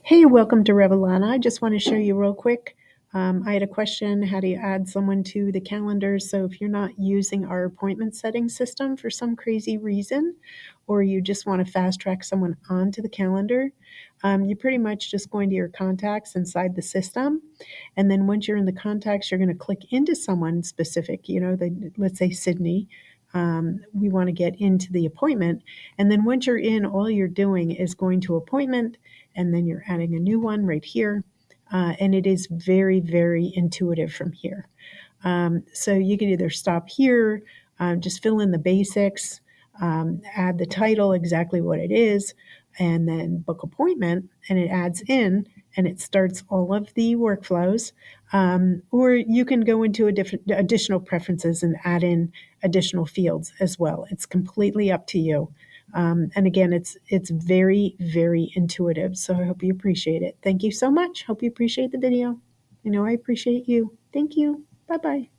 Hey, welcome to Revelana. I just want to show you real quick. I had a question, how do you add someone to the calendar? So if you're not using our appointment setting system for some crazy reason, or you just want to fast track someone onto the calendar, you're pretty much just going to your contacts inside the system. And then once you're in the contacts, you're going to click into someone specific, let's say Sydney. We want to get into the appointment. And then once you're in, all you're doing is going to appointment, and then you're adding a new one right here. And it is very, very intuitive from here. So you can either stop here, just fill in the basics, add the title, exactly what it is, and then book appointment, and it adds in and it starts all of the workflows. Or you can go into additional preferences and add in additional fields as well. It's completely up to you. And again, it's very, very intuitive. So I hope you appreciate it. Thank you so much. Hope you appreciate the video. I know I appreciate you. Thank you. Bye bye.